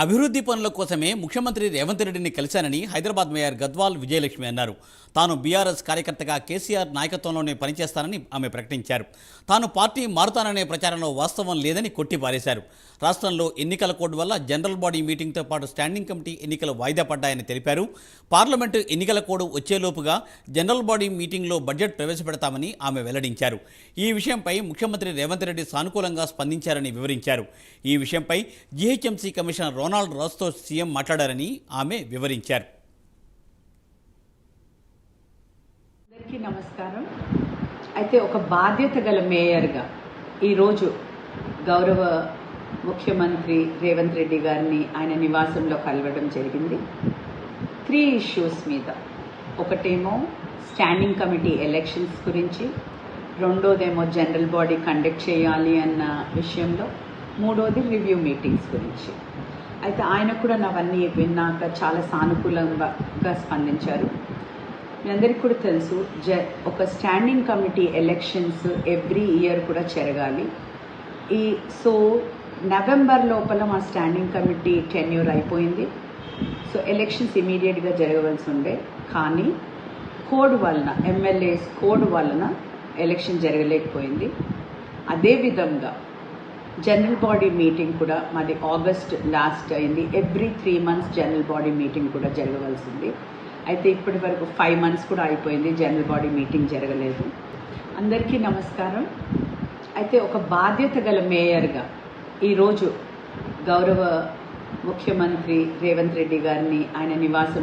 అభివృద్ధి పనుల కోసమే ముఖ్యమంత్రి రేవంత్ రెడ్డిని కలిశానని హైదరాబాద్ మేయర్ గద్వాల్ విజయలక్ష్మి అన్నారు. తాను బీఆర్ఎస్ కార్యకర్తగా కేసీఆర్ నాయకత్వంలోనే పనిచేస్తానని ఆమె ప్రకటించారు. తాను పార్టీ మారుతాననే ప్రచారంలో వాస్తవం లేదని కొట్టిపారేశారు. రాష్ట్రంలో ఎన్నికల కోడ్ వల్ల జనరల్ బాడీ మీటింగ్తో పాటు స్టాండింగ్ కమిటీ ఎన్నికలు వాయిదా పడ్డాయని తెలిపారు. పార్లమెంటు ఎన్నికల కోడ్ వచ్చేలోపుగా జనరల్ బాడీ మీటింగ్లో బడ్జెట్ ప్రవేశపెడతామని ఆమె వెల్లడించారు. ఈ విషయంపై ముఖ్యమంత్రి రేవంత్ రెడ్డి సానుకూలంగా స్పందించారని వివరించారు. ఈ విషయంపై జీహెచ్ఎంసీ కమిషనర్ రోనాల్డ్ రాస్తో సీఎం మాట్లాడారని ఆమె వివరించారు. అందరికీ నమస్కారం. అయితే ఒక బాధ్యత గల మేయర్గా ఈరోజు గౌరవ ముఖ్యమంత్రి రేవంత్ రెడ్డి గారిని ఆయన నివాసంలో కలవడం జరిగింది. 3 ఇష్యూస్ మీద. ఒకటేమో స్టాండింగ్ కమిటీ ఎలక్షన్స్ గురించి, రెండోదేమో జనరల్ బాడీ కండక్ట్ చేయాలి అన్న విషయంలో, మూడోది రివ్యూ మీటింగ్స్ గురించి. అయితే ఆయన కూడా అవన్నీ విన్నాక చాలా సానుకూలంగా స్పందించారు. మీ అందరికీ కూడా తెలుసు, ఒక standing committee elections every year కూడా జరగాలి. సో నవంబర్ లోపల మా స్టాండింగ్ కమిటీ టెన్యూర్ అయిపోయింది. సో ఎలక్షన్స్ ఇమీడియట్గా జరగవలసి ఉండే, కానీ కోడ్ వలన, ఎమ్మెల్యేస్ కోడ్ వలన ఎలక్షన్ జరగలేకపోయింది. అదేవిధంగా జనరల్ బాడీ మీటింగ్ కూడా మాది ఆగస్ట్ లాస్ట్ అయింది. Every 3 months general body meeting కూడా జరగవలసింది. అయితే ఇప్పటి వరకు 5 months కూడా అయిపోయింది, జనరల్ బాడీ మీటింగ్ జరగలేదు. అందరికీ నమస్కారం. అయితే ఒక బాధ్యత గల మేయర్గా ఈరోజు గౌరవ ముఖ్యమంత్రి రేవంత్ రెడ్డి గారిని ఆయన నివాసం